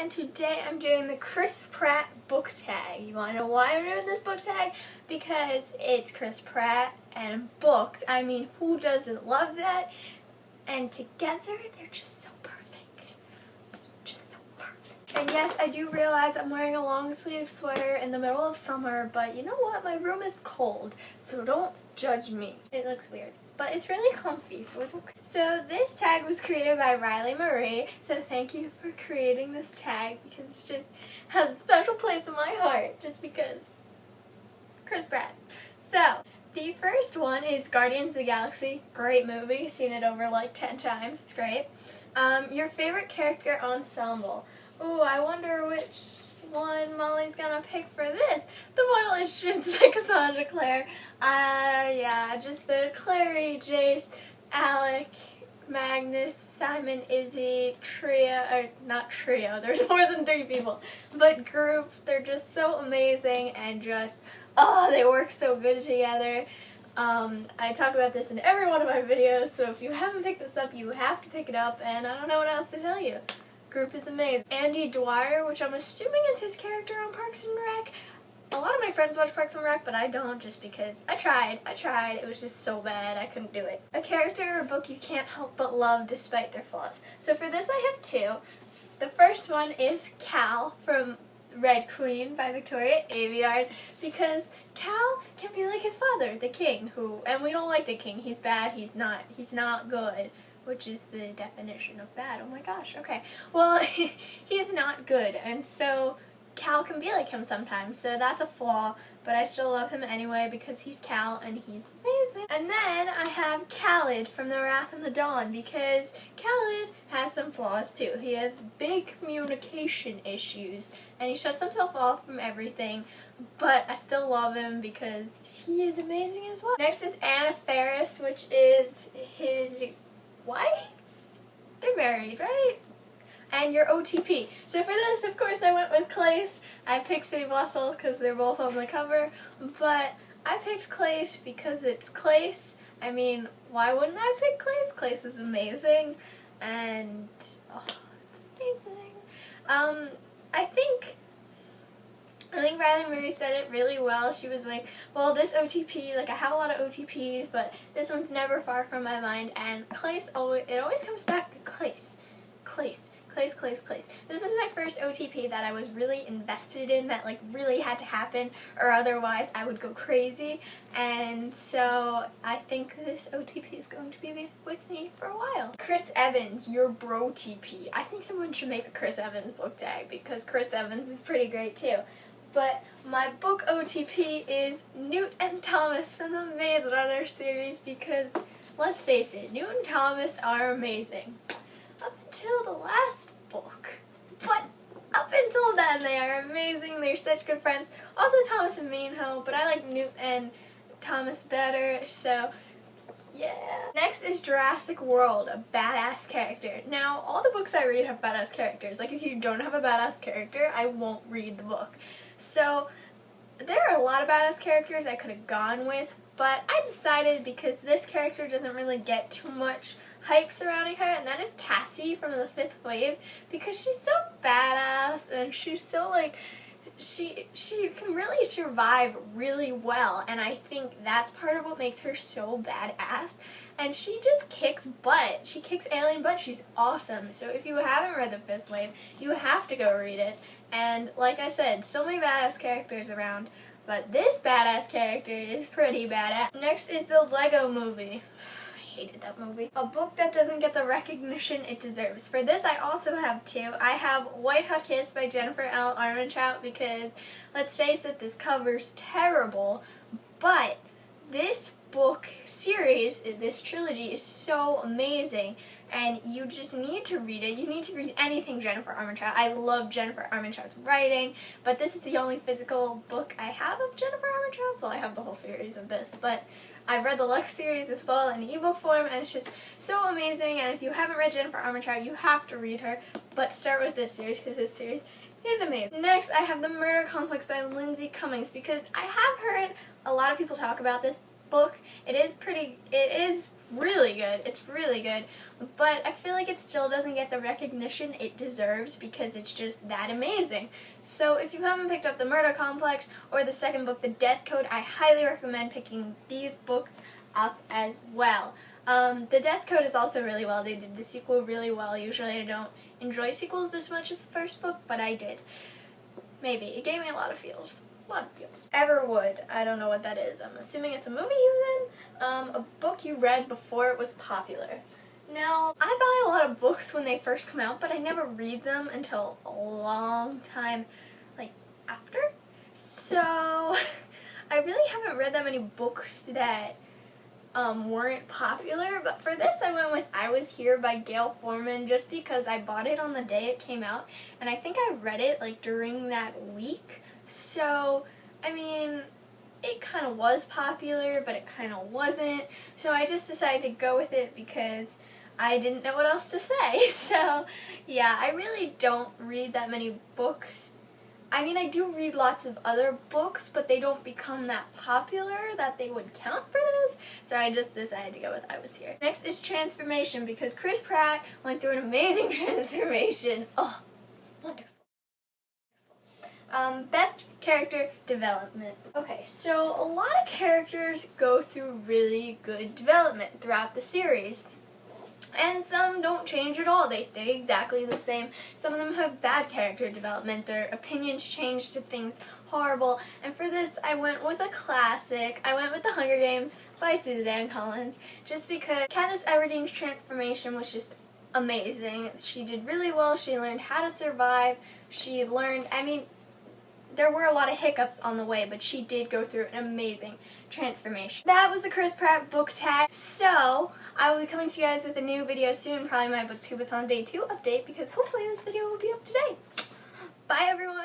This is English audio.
and today I'm doing the Chris Pratt book tag. You want to know why I'm doing this book tag? Because it's Chris Pratt and books. I mean, who doesn't love that? And together, they're just so perfect. Just so perfect. And yes, I do realize I'm wearing a long sleeve sweater in the middle of summer, but you know what? My room is cold, so don't judge me. It looks weird, but it's really comfy, so it's okay. So this tag was created by Riley Marie, so thank you for creating this tag because it just has a special place in my heart, just because Chris Pratt. So, the first one is Guardians of the Galaxy. Great movie, seen it over like 10 times, it's great. Your favorite character ensemble. Ooh, I wonder which one Molly's gonna pick for this. The one that should say Cassandra Clare. Yeah, just the Clary, Jace, Alec, Magnus, Simon, Izzy, trio, or not trio, there's more than 3 people, but group, they're just so amazing and just, oh, they work so good together. I talk about this in every one of my videos, so if you haven't picked this up, you have to pick it up, and I don't know what else to tell you. Group is amazing. Andy Dwyer, which I'm assuming is his character on Parks and Rec. A lot of my friends watch Parks and Rec, but I don't, just because I tried. It was just so bad, I couldn't do it. A character or book you can't help but love despite their flaws. So for this I have 2. The first one is Cal from Red Queen by Victoria Aveyard, because Cal can be like his father, the king, and we don't like the king. He's bad, he's not good, which is the definition of bad. Oh my gosh, okay. Well, he's not good, and so Cal can be like him sometimes, so that's a flaw, but I still love him anyway because he's Cal and he's amazing. And then I have Khaled from The Wrath and the Dawn, because Khaled has some flaws too. He has big communication issues and he shuts himself off from everything, but I still love him because he is amazing as well. Next is Anna Faris, which is his wife? They're married, right? And your OTP. So for this, of course, I went with Clace. I picked City Bustle because they're both on the cover, but I picked Clace because it's Clace. I mean, why wouldn't I pick Clace? Clace is amazing, and oh, it's amazing. I think Riley Marie said it really well. She was like, well, this OTP, like I have a lot of OTPs, but this one's never far from my mind, and Clace, it always comes back to Clace. Clace. This is my first OTP that I was really invested in, that like really had to happen, or otherwise I would go crazy, and so I think this OTP is going to be with me for a while. Chris Evans, your bro TP. I think someone should make a Chris Evans book tag because Chris Evans is pretty great too. But my book OTP is Newt and Thomas from the Maze Runner series, because let's face it, Newt and Thomas are amazing. Up until the last book. But up until then, they are amazing. They're such good friends. Also Thomas and Minho, but I like Newt and Thomas better, so yeah. Next is Jurassic World, a badass character. Now, all the books I read have badass characters. Like, if you don't have a badass character, I won't read the book. So, there are a lot of badass characters I could have gone with, but I decided because this character doesn't really get too much hype surrounding her, and that is Cassie from the 5th Wave, because she's so badass and she's so like, she can really survive really well, and I think that's part of what makes her so badass. And she just kicks butt. She kicks alien butt. She's awesome. So if you haven't read the 5th Wave, you have to go read it. And like I said, so many badass characters around, but this badass character is pretty badass. Next is the Lego Movie. I hated that movie. A book that doesn't get the recognition it deserves. For this, I also have 2. I have White Hot Kiss by Jennifer L. Armentrout, because, let's face it, this cover's terrible, but this book series, this trilogy, is so amazing, and you just need to read it. You need to read anything Jennifer Armentrout. I love Jennifer Armentrout's writing, but this is the only physical book I have of Jennifer Armentrout, so I have the whole series of this, but I've read the Lux series as well in ebook form, and it's just so amazing, and if you haven't read Jennifer Armentrout, you have to read her, but start with this series, because this series is amazing. Next, I have The Murder Complex by Lindsay Cummings, because I have heard a lot of people talk about this, book. It is really good. It's really good. But I feel like it still doesn't get the recognition it deserves because it's just that amazing. So if you haven't picked up The Murder Complex or the second book, The Death Code, I highly recommend picking these books up as well. The Death Code is also really well. They did the sequel really well. Usually I don't enjoy sequels as much as the first book, but I did. Maybe. It gave me a lot of feels. Everwood. I don't know what that is. I'm assuming it's a movie he was in. A book you read before it was popular. Now, I buy a lot of books when they first come out, but I never read them until a long time, like, after. So, I really haven't read that many books that weren't popular, but for this I went with I Was Here by Gail Forman just because I bought it on the day it came out, and I think I read it like during that week. So, I mean, it kind of was popular, but it kind of wasn't. So I just decided to go with it because I didn't know what else to say. So, yeah, I really don't read that many books. I mean, I do read lots of other books, but they don't become that popular that they would count for this. So I just decided to go with I Was Here. Next is Transformation because Chris Pratt went through an amazing transformation. Oh, it's wonderful. Best character development. Okay, so a lot of characters go through really good development throughout the series. And some don't change at all. They stay exactly the same. Some of them have bad character development. Their opinions change to things horrible. And for this, I went with a classic. I went with The Hunger Games by Suzanne Collins. Just because Katniss Everdeen's transformation was just amazing. She did really well. She learned how to survive. She learned, I mean, there were a lot of hiccups on the way, but she did go through an amazing transformation. That was the Chris Pratt book tag. So, I will be coming to you guys with a new video soon, probably my BookTubeathon Day 2 update, because hopefully this video will be up today. Bye everyone!